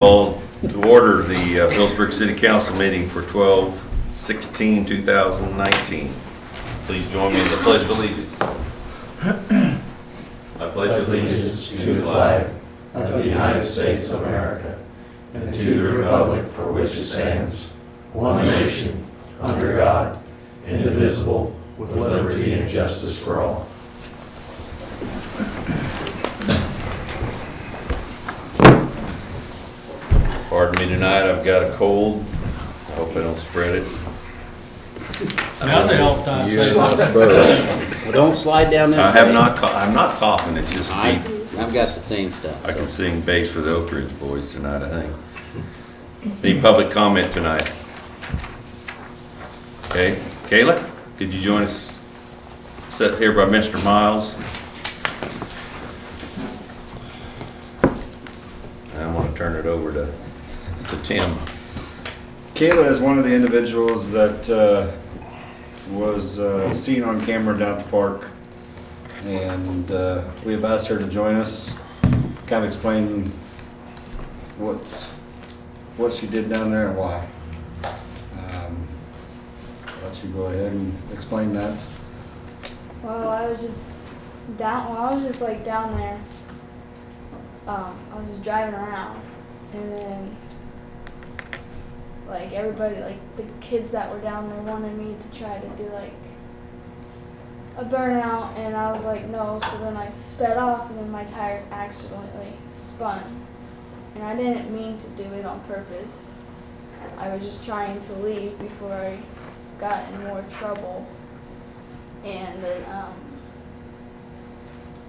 Call to order the Phillipsburg City Council meeting for 12/16/2019. Please join me in the Pledge of Allegiance. I pledge allegiance to the flag of the United States of America and to the republic for which it stands, one nation, under God, indivisible, with liberty and justice for all. Pardon me tonight, I've got a cold. I hope I don't spread it. Now they all the time say Well, don't slide down this I have way. not, I'm not coughing, it's just deep. I've got the same stuff. I can sing bass for the Oak Ridge Boys tonight, I think. Any public comment tonight? Okay, Kayla, could you join us? Set here by Mr. Miles. And I want to turn it over to Tim. Kayla is one of the individuals that was seen on camera down at the park, and we have asked her to join us, kind of explain what she did down there and why. I'll let you go ahead and explain that. Well, I was just down there. I was just driving around, and then like everybody, like the kids that were down there wanted me to try to do like a burnout, and I was like no. So then I sped off, and then my tires accidentally spun, and I didn't mean to do it on purpose. I was just trying to leave before I got in more trouble. And then,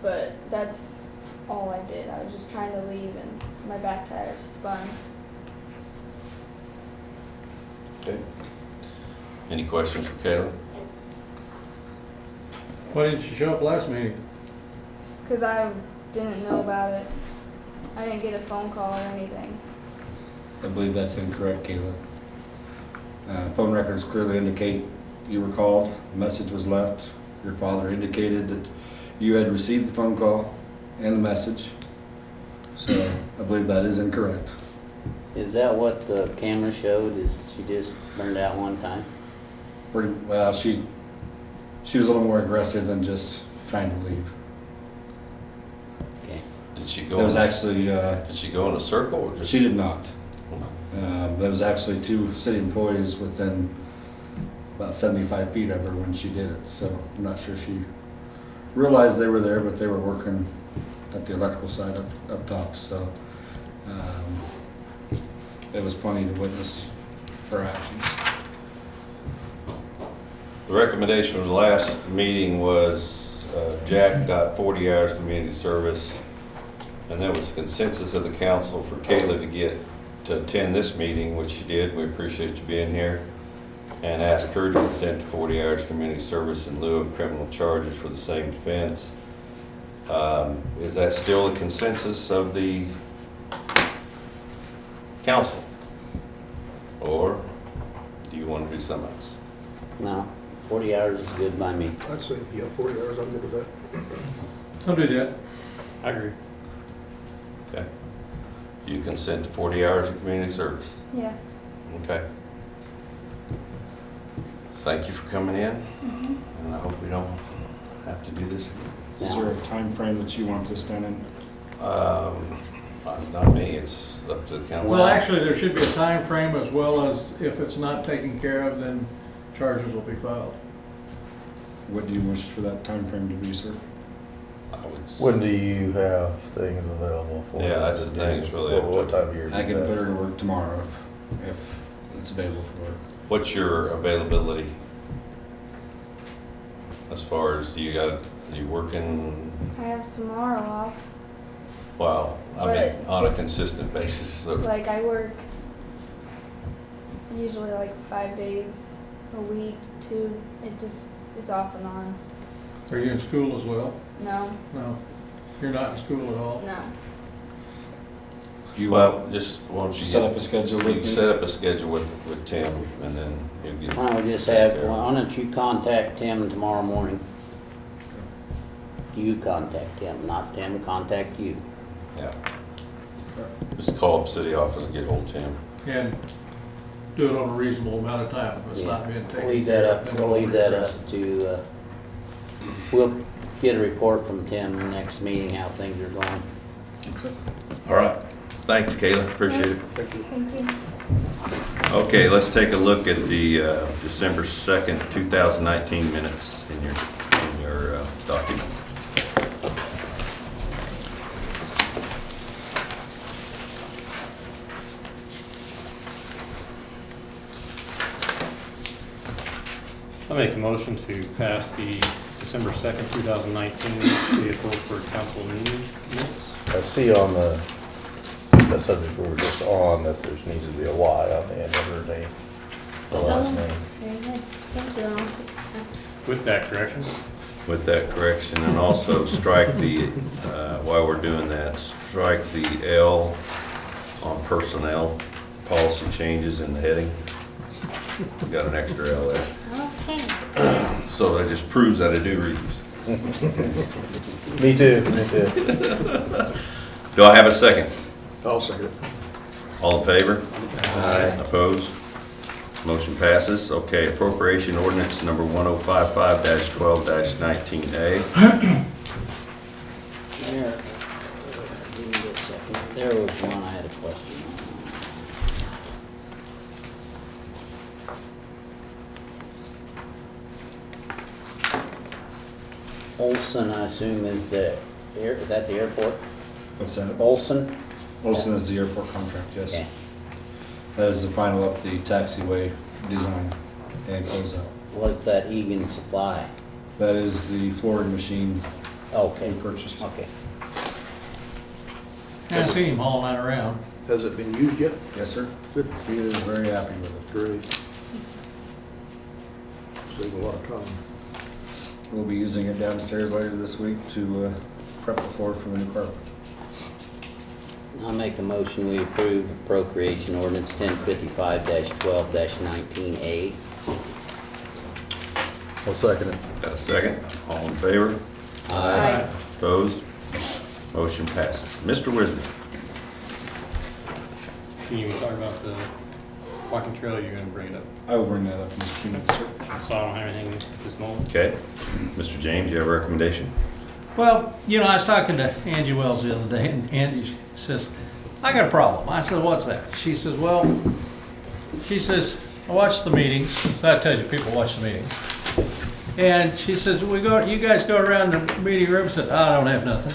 but that's all I did. I was just trying to leave, and my back tire spun. Okay. Any questions for Kayla? why didn't you show up last meeting? Because I didn't know about it. I didn't get a phone call or anything. I believe that's incorrect, Kayla. Phone records clearly indicate you were called, a message was left. Your father indicated that you had received the phone call and the message. So I believe that is incorrect. Is that what the camera showed? Is she just burned out one time? Pretty well, she was a little more aggressive than just trying to leave. Okay. Did she go? There was actually, Did she go in a circle or just? she did not. There was actually two city employees within about 75 feet of her when she did it. So I'm not sure she realized they were there, but they were working at the electrical side up top. So there was plenty to witness her actions. The recommendation of the last meeting was Jack got 40 hours community service, and there was consensus of the council for Kayla to attend this meeting, which she did. We appreciate you being here, and ask her to consent to 40 hours community service in lieu of criminal charges for the same offense. Is that still a consensus of the council, or do you want to do something else? No, 40 hours is good by me. I'd say, yeah, 40 hours, I'm good with that. I'll do that. I agree. Okay. Do you consent to 40 hours of community service? Yeah. Okay. Thank you for coming in, and I hope we don't have to do this again. Is there a time frame that you want this done in? Not me, it's up to the council. Well, actually, there should be a time frame as well as if it's not taken care of, then charges will be filed. What do you wish for that time frame to be, sir? I would, When do you have things available for? Yeah, that's the thing, it's really up to- What time of year? I can put her to work tomorrow if it's available for her. what's your availability? As far as, are you working, I have tomorrow off. well, I mean, But on a it's- consistent basis, so. Like I work usually like 5 days a week. It just is off and on. Are you in school as well? No, No. You're not in school at all? no. You Well, just, why don't you set up a schedule you with can me? set up a schedule with Tim, and then he'll get. Why don't we just have, why don't you contact Tim tomorrow morning? You contact him, not Tim contact you. Yeah. Just call up city office and get hold of Tim. And do it on a reasonable amount of time if it's Yeah. not being taken We'll leave care that of. up, then we'll leave that up to, we'll get a report from Tim next meeting, how things are going. All right. Thanks, Kayla. Appreciate it. Thank you. Thank you. Okay, let's take a look at the December 2nd, 2019 minutes in your document. I make a motion to pass the December 2nd, 2019 City of Phillipsburg Council meeting minutes. I see on the subject we were just on that there's needs to be a Y on the end of her name, the last name. Very good. Thank you. I'll fix that. With that correction, With that correction, and also strike the, while we're doing that, strike the L on personnel, policy changes in the heading. We got an extra L there. Okay. So that just proves that I do read these. Me too, me too. Do I have a second? I'll second it. All in favor? Aye. Opposed? Motion passes. Okay, appropriation ordinance number 1055-12-19A. There, give me just a second. There was one I had a question on. Olson, I assume, is is that the airport? What's that? Olson? Olson is the airport contract, yes. Okay. That is the final up the taxiway design and closeout. What's that Egan Supply? That is the flooring machine Okay. we purchased. Okay. I see him hauling that around. Has it been used yet? Yes, sir. Good. He is very happy with it. Great. Save a lot of time. We'll be using it downstairs later this week to prep the floor for the new carpet. I'll make a motion, we approve appropriation ordinance 1055-12-19A. I'll second it. Got a second? All in favor? Aye. Opposed? Motion passes. Mr. Wisdom. can you talk about the walking trail, you're gonna bring it up? I will bring that up in just a few minutes, sir. So I don't have anything at this moment. Okay. Mr. James, you have a recommendation? Well, you know, I was talking to Angie Wells the other day, and Angie says, I got a problem. I said, what's that? She says, well, I watch the meetings. So that tells you people watch the meetings. And she says, you guys go around the meeting room and said, I don't have nothing.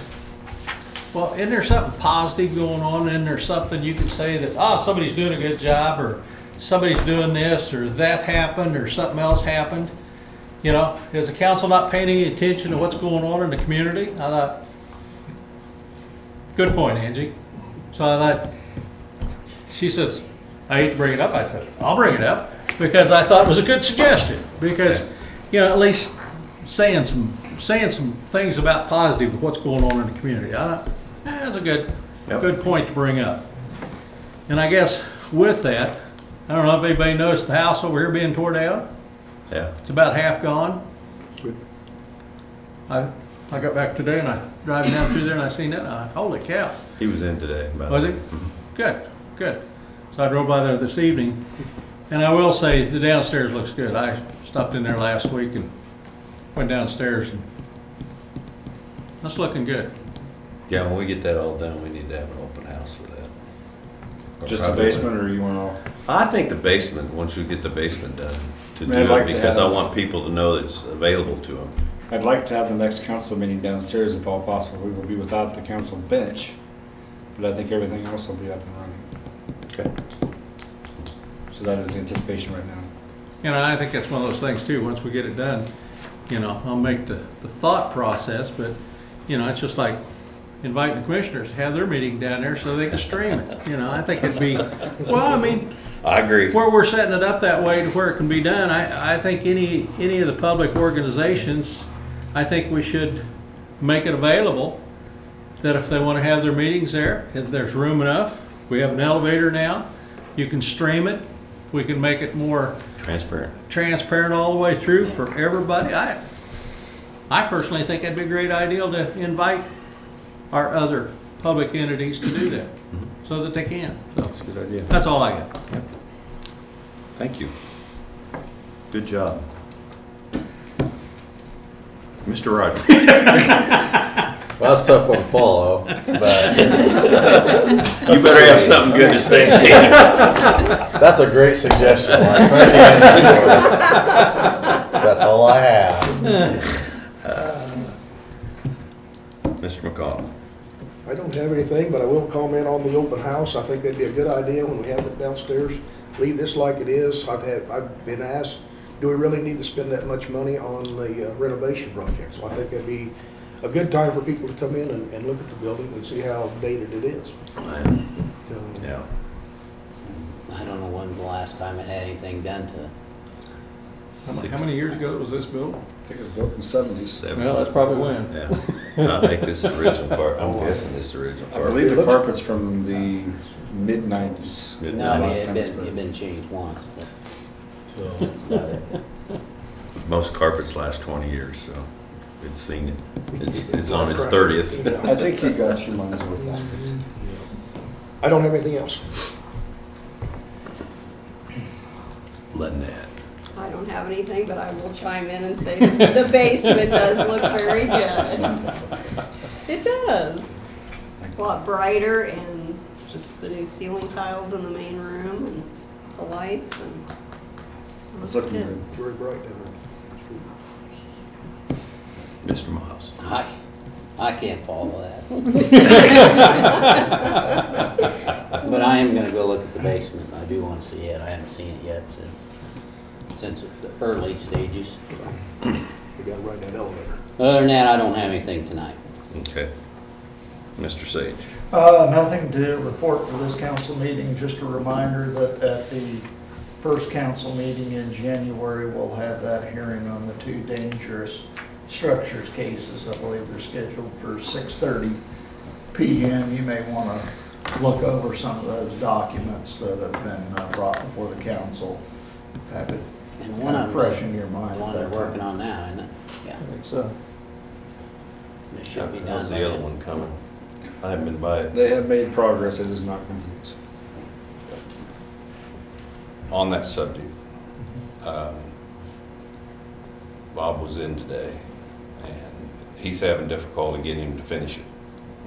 Well, isn't there something positive going on? Isn't there something you can say that, somebody's doing a good job, or somebody's doing this, or that happened, or something else happened? You know, is the council not paying any attention to what's going on in the community? I thought, good point, Angie. So I thought, she says, I hate to bring it up. I said, I'll bring it up because I thought it was a good suggestion. Because, you know, at least saying some things about positive of what's going on in the community. I thought, that's a good point to bring up. And I guess with that, I don't know if anybody noticed the house over here being tore down. Yeah. It's about half gone. I got back today and I driving down through there and I seen that and I thought, holy cow. He was in today. Was he? Good, good. So I drove by there this evening, and I will say the downstairs looks good. I stopped in there last week and went downstairs, and it's looking good. Yeah, when we get that all done, we need to have an open house for that. Just the basement, or you want all? I think the basement, once we get the basement done, to do I'd like it, to because I have- want people to know that it's available to them. I'd like to have the next council meeting downstairs if all possible. We will be without the council bench, but I think everything else will be up and running. Okay. So that is the anticipation right now. You know, I think that's one of those things too, once we get it done, you know, I'll make the thought process, but, you know, it's just like inviting the commissioners to have their meeting down there so they can stream it. You know, I think it'd be, well, I mean, I agree. where we're setting it up that way to where it can be done, I think any of the public organizations, I think we should make it available that if they want to have their meetings there, if there's room enough, we have an elevator now, you can stream it, we can make it more transparent all the way through for everybody. I personally think that'd be a great idea to invite our other public entities to do that. so that they can. So That's a good idea. that's all I got. Thank you. Good job. Mr. Rogers. Well, that's a tough one to follow, but You better have something good to say. that's a great suggestion, Mark. Thank you. That's all I have. Mr. McConnell. I don't have anything, but I will comment on the open house. I think that'd be a good idea when we have it downstairs. Leave this like it is. I've been asked, do we really need to spend that much money on the renovation project? So I think that'd be a good time for people to come in and look at the building and see how dated it is. Yeah. I don't know when's the last time it had anything done to it. How many years ago was this built? I think it was built in the 70s. Well, that's probably when. Yeah. I think this is the original part. I'm guessing this is the original I part. believe the carpet's from the mid-90s. Good. No, I mean, last it time had it's been, been. it been changed once, but that's about it. Most carpets last 20 years, so it's seen it. It's on its 30th. I think you got your money's worth. I don't have anything else. Lynette. I don't have anything, but I will chime in and say that the basement does look very good. It does. A lot brighter, and just the new ceiling tiles in the main room and the lights and. It's looking good. Very bright down Mr. Miles. I can't follow that. But I am gonna go look at the basement. I do wanna see it. I haven't seen it yet since the early stages. there. We gotta ride that elevator. Other than that, I don't have anything tonight. Okay. Mr. Sage. Nothing to report for this council meeting, just a reminder that at the first council meeting in January, we'll have that hearing on the 2 dangerous structures cases. I believe they're scheduled for 6:30 p.m. You may want to look over some of those documents that have been brought before the council. Have it And one of them, fresh in your the mind. one at they're that working time. on now, isn't it? Yeah, I think so. it should be How's done. by the other then. one coming? I haven't been by it. They have made progress, it is not complete. On that subject, Bob was in today, and he's having difficulty getting him to finish it.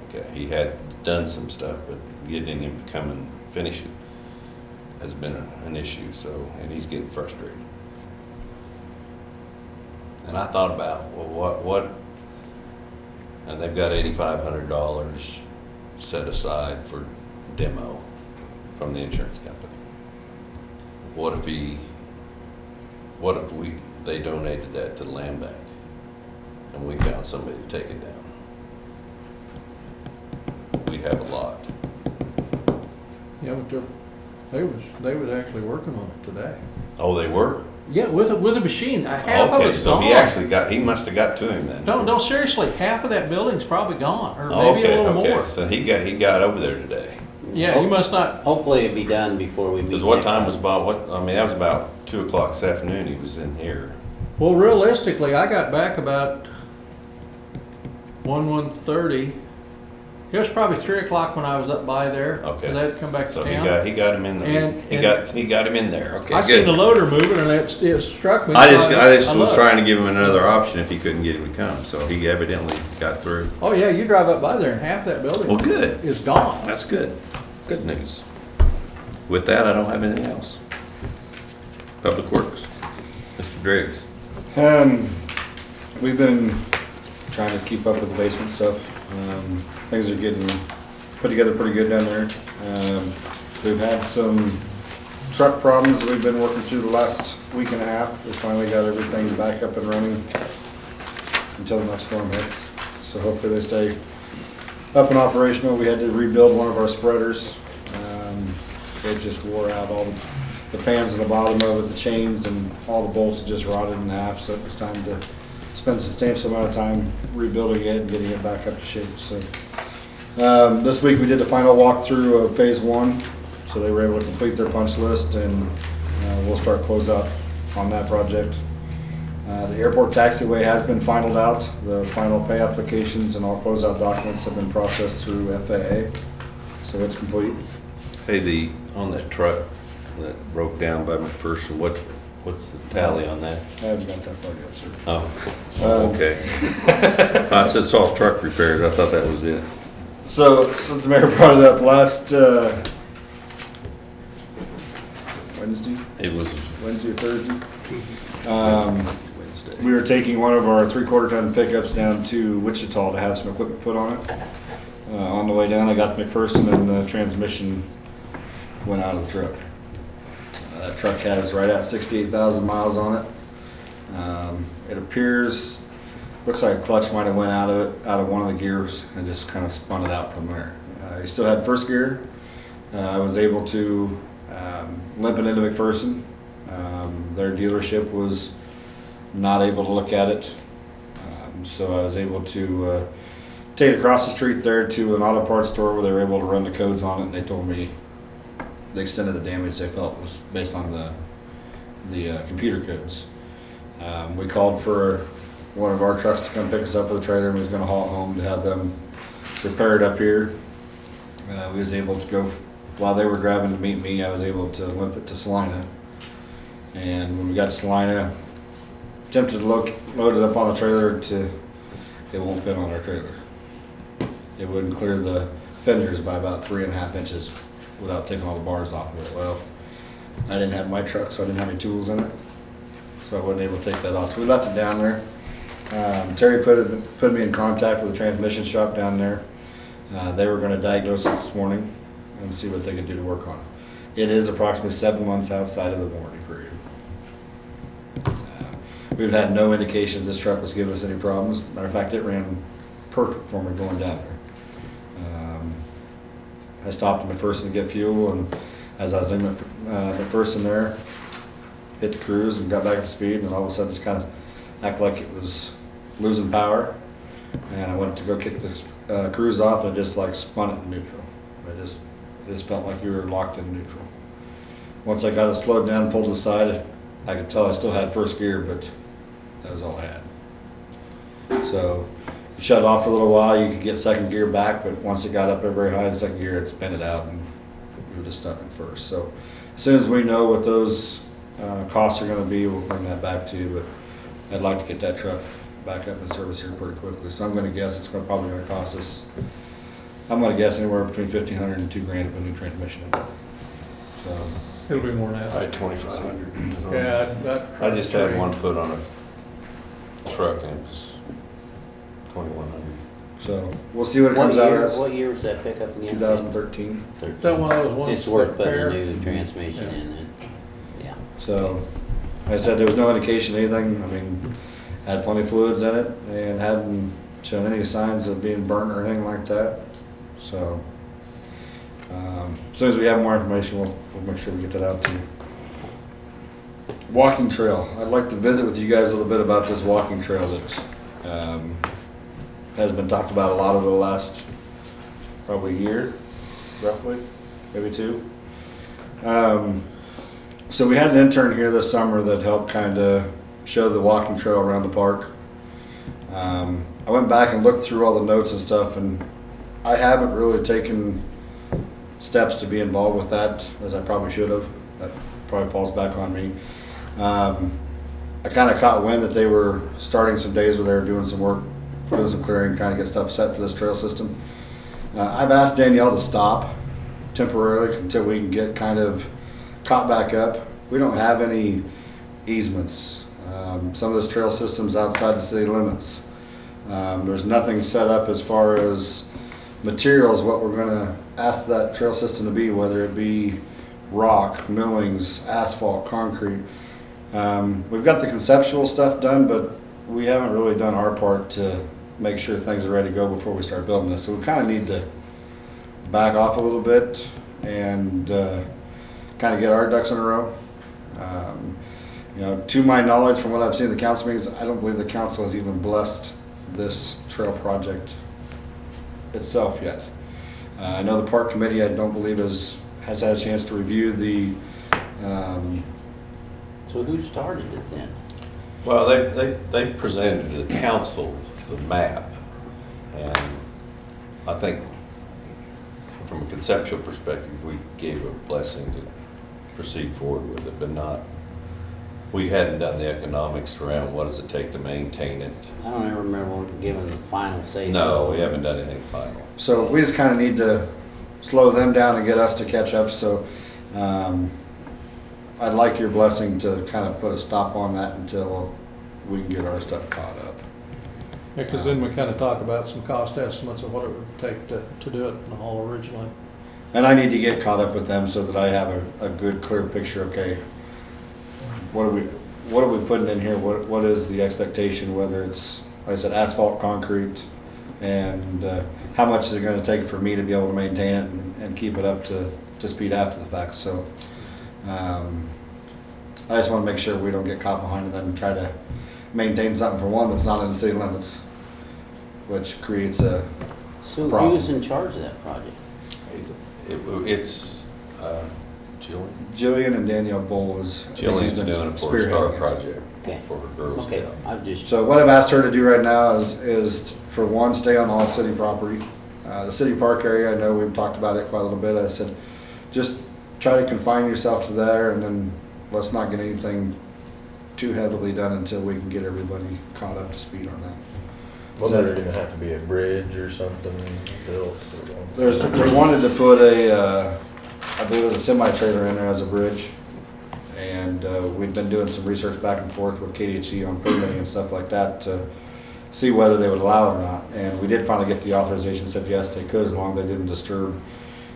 Okay, he had done some stuff, but getting him to come and finish it has been an issue, so, and he's getting frustrated. And I thought about, well, what, and they've got $8,500 set aside for demo from the insurance company. What if they donated that to the land bank and we found somebody to take it down? We'd have a lot. Yeah, but they was actually working on it today. Oh, they were? Yeah, with a machine. Half of Okay, it's so gone. he must have got to him then. No, seriously, half of that building's probably gone, or Oh, maybe a little okay. more. So he got over there today. Yeah, you must not. Hopefully it'll be done before we meet. Because what next time was Bob, that was about 2 o'clock this afternoon he was in here. Well, realistically, I got back about 1:30. It was probably 3 o'clock when I was up by there. Okay. 'Cause I had to come back to So town. he got him in there. And- He got him in there. Okay, I good. seen the loader moving, and it struck me. I just was looked. trying to give him another option if he couldn't get him to come, so he evidently got through. Oh yeah, you drive up by there, and half that building. Well, good. Is gone. That's good. Good news. With that, I don't have anything else. Public Works, Mr. Driggs. We've been trying to keep up with the basement stuff. Things are getting put together pretty good down there. We've had some truck problems that we've been working through the last week and a half. We finally got everything back up and running until the next storm hits. So hopefully they stay up and operational. We had to rebuild one of our spreaders. They just wore out all the pans in the bottom of it, the chains, and all the bolts just rotted in half. So it was time to spend a substantial amount of time rebuilding it and getting it back up to shape. So this week we did the final walkthrough of phase 1. So they were able to complete their punch list, and we'll start closeout on that project. The airport taxiway has been finalized out. The final pay applications and all closeout documents have been processed through FAA. So it's complete. Hey, on that truck that broke down by McPherson, what's the tally on that? I haven't got that far yet, sir. Oh, okay. I said soft truck repairs, I thought that was it. So, since the mayor brought it up last, Wednesday or Thursday? We were taking one of our 3/4 ton pickups down to Wichita to have some equipment put on it. On the way down, I got to McPherson and the transmission went out of the truck. That truck has right at 68,000 miles on it. It appears, looks like a clutch might have went out of one of the gears and just kind of spun it out from there. He still had first gear. I was able to limp it into McPherson. Their dealership was not able to look at it. So I was able to take it across the street there to an auto parts store where they were able to run the codes on it, and they told me the extent of the damage they felt was based on the computer codes. We called for one of our trucks to come pick us up with a trailer, and we was going to haul it home to have them repaired up here. We was able to go, while they were driving to meet me, I was able to limp it to Salina. And when we got to Salina, attempted to load it up on the trailer, it won't fit on our trailer. It wouldn't clear the fenders by about 3.5 inches without taking all the bars off of it. Well, I didn't have my truck, so I didn't have any tools in it, so I wasn't able to take that off. So we left it down there. Terry put me in contact with the transmission shop down there. They were going to diagnose it this morning and see what they could do to work on it. It is approximately 7 months outside of the warranty period. We've had no indication this truck was giving us any problems. Matter of fact, it ran perfect for me going down there. I stopped at McPherson to get fuel, and as I was in McPherson there, hit the cruise and got back up to speed, and all of a sudden just kind of acted like it was losing power. And I went to go kick the cruise off, and it just like spun it in neutral. It just felt like you were locked in neutral. Once I got it slowed down and pulled to the side, I could tell I still had first gear, but that was all I had. So you shut it off for a little while, you could get second gear back, but once it got up there very high in second gear, it spin it out, and we were just stuck in first. So as soon as we know what those costs are going to be, we'll bring that back to you, but I'd like to get that truck back up in service here pretty quickly. So I'm going to guess it's probably going to cost us, I'm going to guess anywhere between $1,500 and $2,000 to put a new transmission in. So It'll be more than that. I had 2,500. Yeah, I just had one put on a truck, and it was 2,100. So we'll see what it comes out as. What year was that pickup again? 2013. Is that one of those ones? It's worth putting repair? a new transmission in then. Yeah. So, like I said, there was no indication of anything. I mean, had plenty of fluids in it and hadn't shown any signs of being burnt or anything like that. So, as soon as we have more information, we'll make sure we get that out to you. Walking trail. I'd like to visit with you guys a little bit about this walking trail that has been talked about a lot over the last probably year, roughly, maybe 2. So we had an intern here this summer that helped kind of show the walking trail around the park. I went back and looked through all the notes and stuff, and I haven't really taken steps to be involved with that as I probably should have. That probably falls back on me. I kind of caught wind that they were starting some days where they were doing some work, doing some clearing, kind of get stuff set for this trail system. I've asked Danielle to stop temporarily until we can get kind of caught back up. We don't have any easements. Some of this trail system's outside the city limits. There's nothing set up as far as materials, what we're going to ask that trail system to be, whether it be rock, millings, asphalt, concrete. We've got the conceptual stuff done, but we haven't really done our part to make sure things are ready to go before we start building this. So we kind of need to back off a little bit and kind of get our ducks in a row. You know, to my knowledge, from what I've seen in the council meetings, I don't believe the council has even blessed this trail project itself yet. I know the park committee, I don't believe has had a chance to review the. So who started it then? Well, they presented to the council the map, and I think from a conceptual perspective, we gave a blessing to proceed forward with it, but not, we hadn't done the economics around what does it take to maintain it. I don't ever remember giving the final say. No, we haven't done anything final. So we just kind of need to slow them down and get us to catch up, so I'd like your blessing to kind of put a stop on that until we can get our stuff caught up. Yeah, because then we kind of talk about some cost estimates of what it would take to do it in the hall originally. And I need to get caught up with them so that I have a good, clear picture, okay, what are we putting in here, what is the expectation, whether it's, like I said, asphalt, concrete, and how much is it gonna take for me to be able to maintain it and keep it up to speed after the fact, so. I just wanna make sure we don't get caught behind and then try to maintain something for one that's not in the city limits, which creates a So problem. who's in charge of that project? It's Jillian. Jillian and Danielle Bull is. Jillian's doing it for a star spearheading it. project Okay. for her Girl Okay, Scout. I've just, So what I've asked her to do right now is for one, stay on all city property. The city park area, I know we've talked about it quite a little bit. I said, just try to confine yourself to there, and then let's not get anything too heavily done until we can get everybody caught up to speed on that. Well, there's gonna have to be a bridge or something built. We wanted to put I believe it was a semi-trailer in there as a bridge. And we've been doing some research back and forth with KDHE on permitting and stuff like that to see whether they would allow it or not. And we did finally get the authorization, said yes, they could, as long as they didn't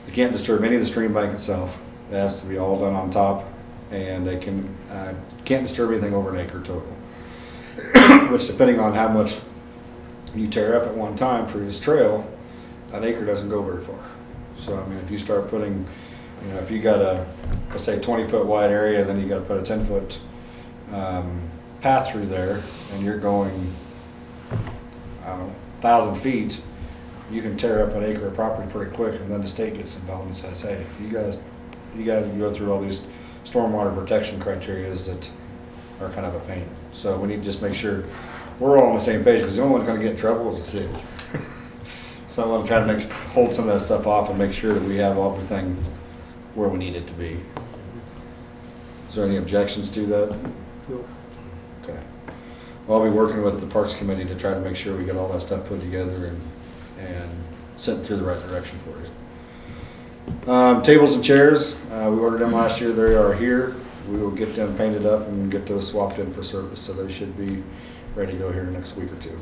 they can't disturb any of the stream bank itself. It has to be all done on top, and they can't disturb anything over an acre total. Which, depending on how much you tear up at one time for this trail, an acre doesn't go very far. So, I mean, if you start putting, if you got let's say 20-foot wide area, then you got to put a 10-foot path through there, and you're going, 1,000 feet, you can tear up an acre of property pretty quick, and then the state gets involved and says, hey, you got to go through all these stormwater protection criterias that are kind of a pain. So we need to just make sure we're all on the same page, because the only one's going to get in trouble is the city. So I want to try to hold some of that stuff off and make sure that we have everything where we need it to be. Is there any objections to that? Nope. Okay. Well, I'll be working with the Parks Committee to try to make sure we get all that stuff put together and sent through the right direction for you. Tables and chairs, we ordered them last year. They are here. We will get them painted up and get those swapped in for service, so they should be ready to go here in the next week or two.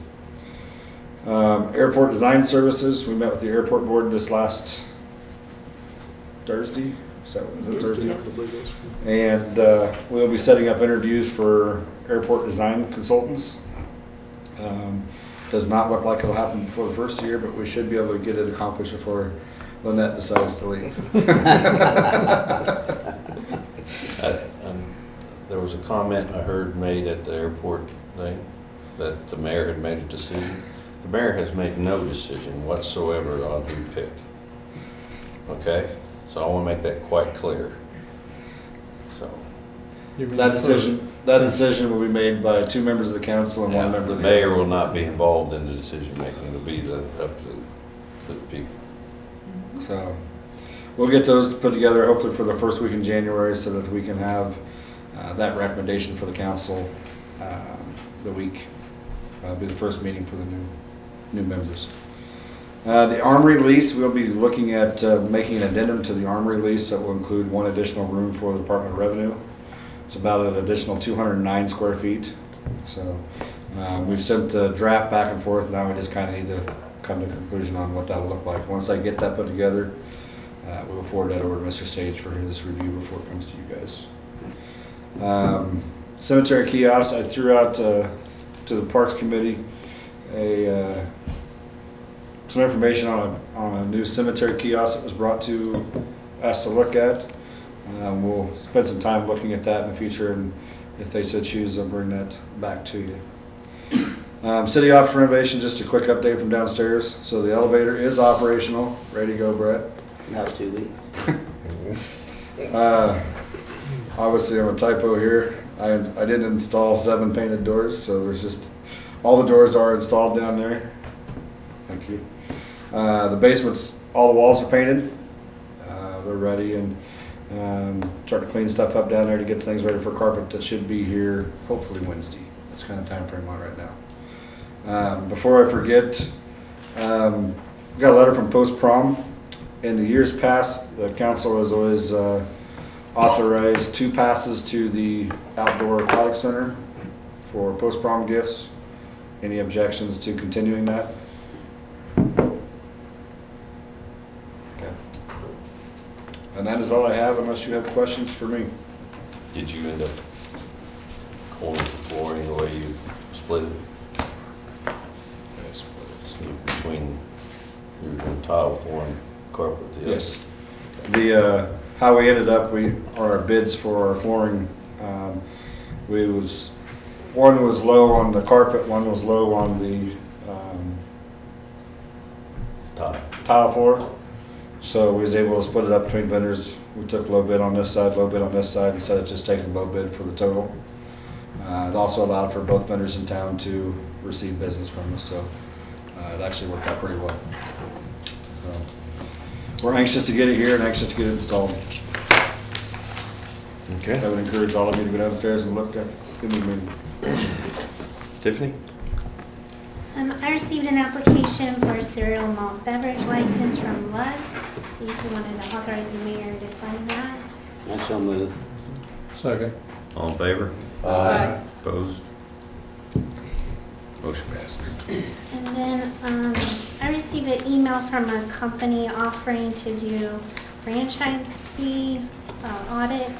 Airport design services, we met with the airport board this last Thursday. Is that what it is, Thursday? Yes. And we'll be setting up interviews for airport design consultants. Does not look like it'll happen before the first year, but we should be able to get it accomplished before Lynette decides to leave. There was a comment I heard made at the airport thing that the mayor had made a decision. The mayor has made no decision whatsoever on who to pick. Okay? So I want to make that quite clear. So. That decision will be made by 2 members of the council and 1 member The of the mayor will not be involved in the decision making. It'll be up to the people. So we'll get those put together hopefully for the first week in January, so that we can have that recommendation for the council the week. Be the first meeting for the new members. The Armory lease, we'll be looking at making an addendum to the Armory lease that will include 1 additional room for the Department of Revenue. It's about an additional 209 square feet. So we've sent the draft back and forth. Now we just kind of need to come to a conclusion on what that'll look like. Once I get that put together, we will forward that over to Mr. Sage for his review before it comes to you guys. Cemetery kiosk, I threw out to the Parks Committee some information on a new cemetery kiosk that was brought to us to look at. We'll spend some time looking at that in the future, and if they so choose, I'll bring that back to you. City office renovation, just a quick update from downstairs. So the elevator is operational, ready to go, Brett. About 2 weeks. Obviously, I'm a typo here. I didn't install 7 painted doors, so there's just, all the doors are installed down there. Thank you. The basement's, all the walls are painted. ready and start to clean stuff up down there to get things ready for carpet that should be here hopefully Wednesday. That's kind of time frame on right now. Before I forget, we got a letter from Post Prom. In the years past, the council has always authorized 2 passes to the outdoor aquatic center for Post Prom gifts. Any objections to continuing that? Okay. And that is all I have unless you have questions for me. Did you end up corner the flooring the way you split it? Between, you were doing tile flooring, carpet the other? Yes. The, how we ended up, on our bids for our flooring, one was low on the carpet, one was low on the tile floor. So we was able to split it up between vendors. We took low bid on this side, low bid on this side, instead of just taking low bid for the total. It also allowed for both vendors in town to receive business from us, so it actually worked out pretty well. So, we're anxious to get it here and anxious to get it installed. Okay. I would encourage all of you to go downstairs and look at it. Tiffany? I received an application for a cereal malt beverage license from Lux. See if you wanted to authorize the mayor to sign that. I shall move. Second. All in favor? Aye. Opposed? Motion passed. And then I received an email from a company offering to do franchise fee audit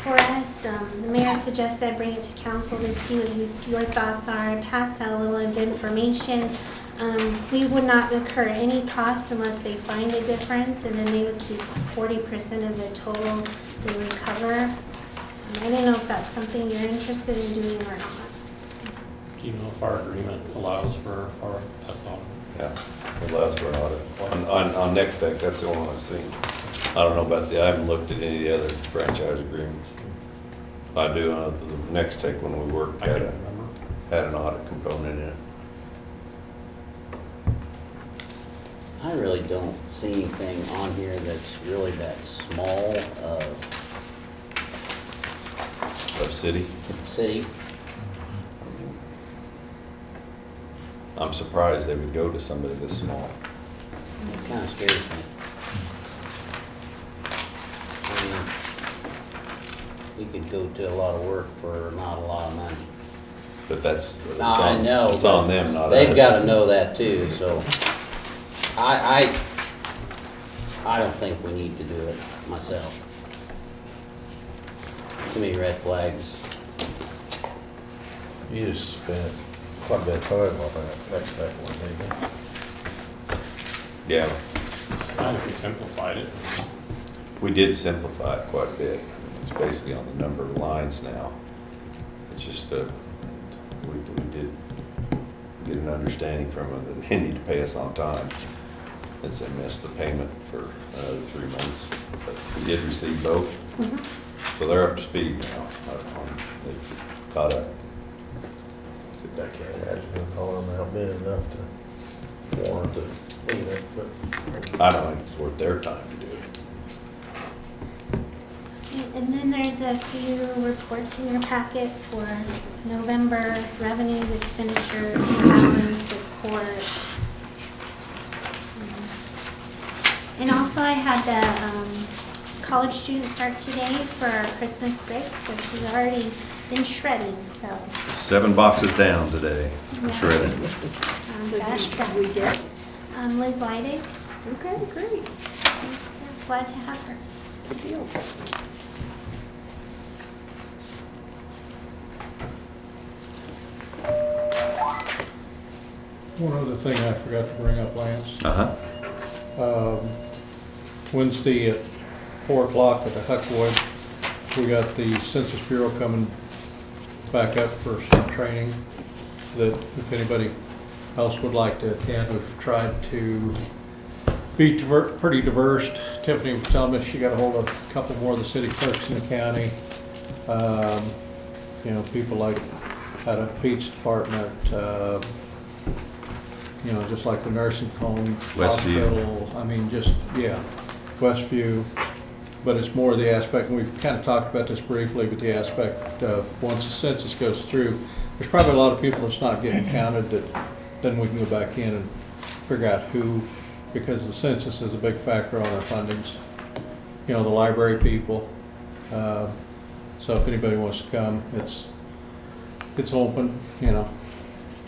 for us. The mayor suggested I bring it to council to see what your thoughts are. I passed out a little bit of information. We would not incur any costs unless they find a difference, and then they would keep 40% of the total they recover. I didn't know if that's something you're interested in doing or not. Do you know if our agreement allows for our test audit? Yeah, it allows for an audit. On Next Tech, that's the only one I've seen. I don't know about I haven't looked at any of the other franchise agreements. I do on the Next Tech when we worked, I couldn't remember. had an audit component in it. I really don't see anything on here that's really that small Of city. city. I'm surprised they would go to somebody this small. It kind of scares me. I mean, we could go to a lot of work for not a lot of money. But that's, it's I on, know, it's on but them, not us. They've got to know that too, so I don't think we need to do it myself. Too many red flags. You just spent quite a bit of time on that Next Tech one, didn't you? Yeah, I think we simplified it. we did simplify it quite a bit. It's basically on the number of lines now. It's just, we did get an understanding from them that they need to pay us on time. As they missed the payment for another 3 months. But we did receive both. So they're up to speed now. They've caught up. I can't imagine the dollar amount being enough to warrant it either, but. I don't think it's worth their time to do it. And then there's a few reports in your packet for November revenues, expenditures, balance, report. And also I had the college students start today for our Christmas breaks, which we've already been shredding, so. 7 boxes down today, Yeah. shredded. So That's who done. we get? Liz Leidig, Okay, great. glad to have her. Good deal. One other thing I forgot to bring up, Lance. Uh-huh. Wednesday at 4 o'clock at the Huckwood, we got the Census Bureau coming back up for some training that if anybody else would like to attend, we've tried to be pretty diverse. Tiffany was telling me she got a hold of a couple more of the city clerks in the county. You know, people like out of Pete's department, you know, just like the nursing home, Westview. hospital, I mean, just, yeah, Westview. but it's more the aspect, and we've kind of talked about this briefly, but the aspect of once the census goes through, there's probably a lot of people that's not getting counted that then we can go back in and figure out who, because the census is a big factor on our fundings. You know, the library people. So if anybody wants to come, it's open, you know.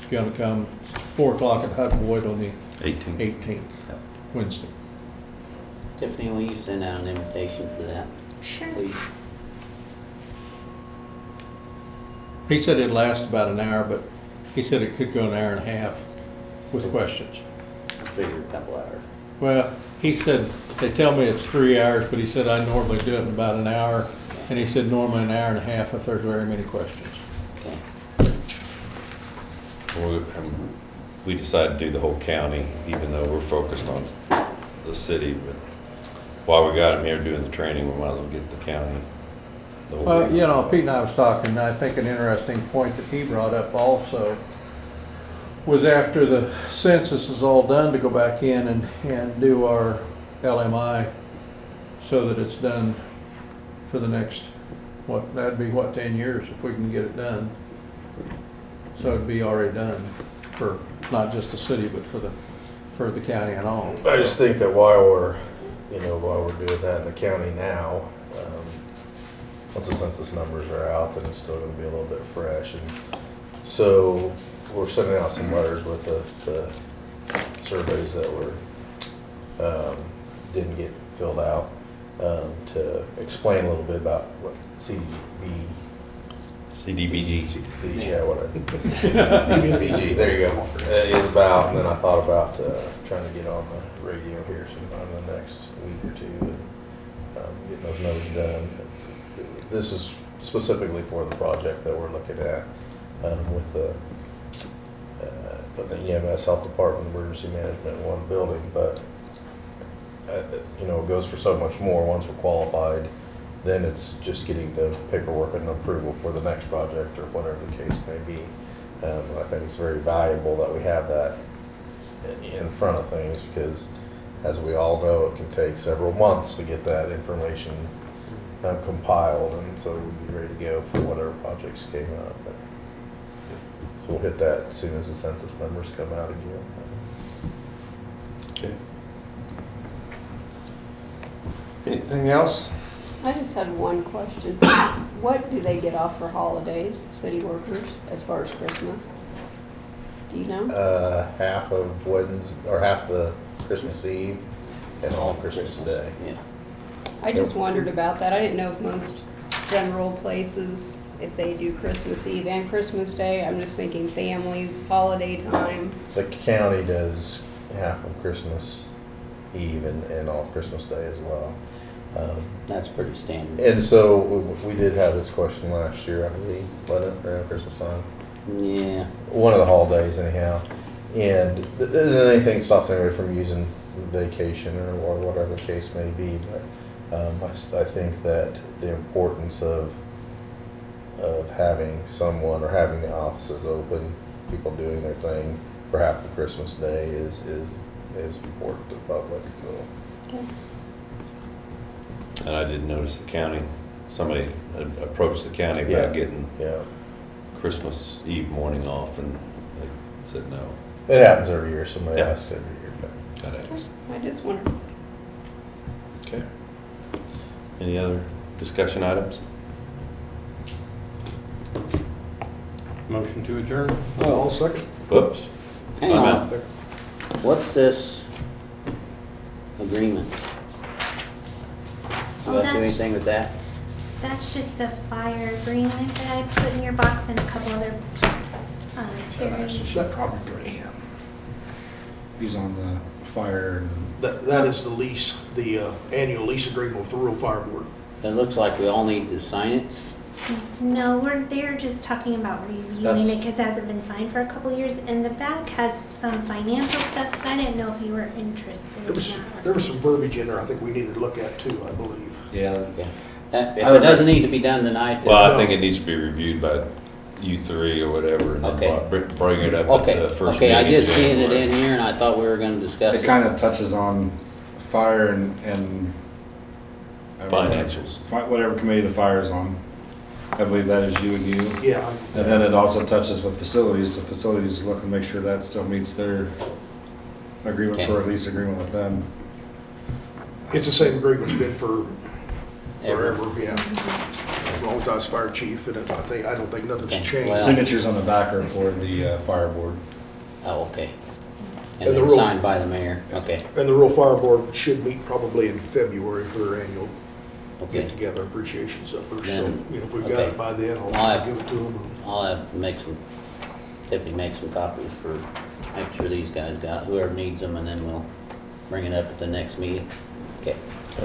If you want to come, it's 4 o'clock at Hut Boyd on the 18th, Wednesday. Tiffany, will you send out an invitation for that, Sure. please? He said it'd last about an hour, but he said it could go an hour and a half with questions. I figured a couple hours. Well, he said, they tell me it's 3 hours, but he said I normally do it in about an hour. And he said normally an hour and a half if there's very many questions. Okay. We decided to do the whole county, even though we're focused on the city, but while we got him here doing the training, we might as well get the county. the whole Well, county. you know, Pete and I was talking, and I think an interesting point that he brought up also was after the census is all done, to go back in and do our LMI so that it's done for the next, that'd be 10 years if we can get it done. So it'd be already done for not just the city, but for the county and all. I just think that while we're doing that in the county now, once the census numbers are out, then it's still gonna be a little bit fresh. And so we're sending out some letters with the surveys that were, didn't get filled out, to explain a little bit about what CDBG. yeah, whatever. DBG, there you go. Is about, and then I thought about trying to get on the radio here sometime in the next week or two and getting those numbers done. This is specifically for the project that we're looking at with the EMS, Health Department, Emergency Management in one building, but it goes for so much more once we're qualified. Then it's just getting the paperwork and approval for the next project or whatever the case may be. I think it's very valuable that we have that in front of things because, as we all know, it can take several months to get that information compiled, and so we'd be ready to go for whatever projects came up. But, so we'll hit that as soon as the census numbers come out again. Okay. Anything else? I just had one question. What do they get off for holidays, city workers, as far as Christmas? Do you know? Half of Wednesday, or half the Christmas Eve and all Christmas Day. Yeah. I just wondered about that. I didn't know if most general places, if they do Christmas Eve and Christmas Day. I'm just thinking families, holiday time. The county does half of Christmas Eve and all of Christmas Day as well. That's pretty standard. And so we did have this question last year, I believe, wasn't it, around Christmas time? Yeah. One of the holidays anyhow. And anything stops anybody from using vacation or whatever the case may be. But I think that the importance of having someone or having the offices open, people doing their thing for half of Christmas Day is important to the public. So. Okay. And I did notice the county, somebody approached the county Yeah. about getting Yeah. Christmas Eve morning off, and they said no. It happens every year. Somebody Yeah. asks every year. But Got asked. I just wondered. Okay. Any other discussion items? Motion to adjourn? I'll second. Whoops. Hang I'm on. out. What's this agreement? Oh, Do I do that's- anything with that? That's just the fire agreement that I put in your box and a couple other, Terry. That probably go to him. He's on the fire and That is the lease, the annual lease agreement with the rural fire board. It looks like we all need to sign it. No, they're just talking about reviewing it because it hasn't been signed for a couple years. And the back has some financial stuff, so I didn't know if you were interested in There was some verbiage in there I think we needed to look at too, I believe. yeah. Okay. If it doesn't need to be done tonight, then. Well, I think it needs to be reviewed by you three or whatever, and Okay. then bring it up Okay, at the first meeting. okay, I in just seen it January. in here and I thought we were gonna discuss It it. kind of touches on fire and Financials. Whatever committee the fire's on. I believe that is you and you. Yeah. And then it also touches with facilities, so facilities look and make sure that still meets their agreement for a lease agreement with them. It's the same agreement's been for Ever. forever, yeah. As long as I was fire chief, and I don't think nothing's Okay, changed. well- Signatures on the back are for the fire board. Oh, okay. And And the then rule- signed by the mayor, okay, And the rural fire board should meet probably in February for their annual okay. get-together appreciation supper. So, Then- if we've got okay. it by then, I'll I'll have- give it to them. I'll have to make some, Tiffany make some copies for, make sure these guys got, whoever needs them, and then we'll bring it up at the next meeting. Okay,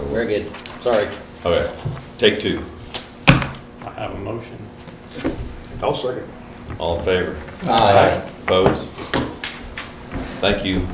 very good, sorry. Okay, take two. I have a motion. I'll second. All in favor? Aye. Opposed? Thank you.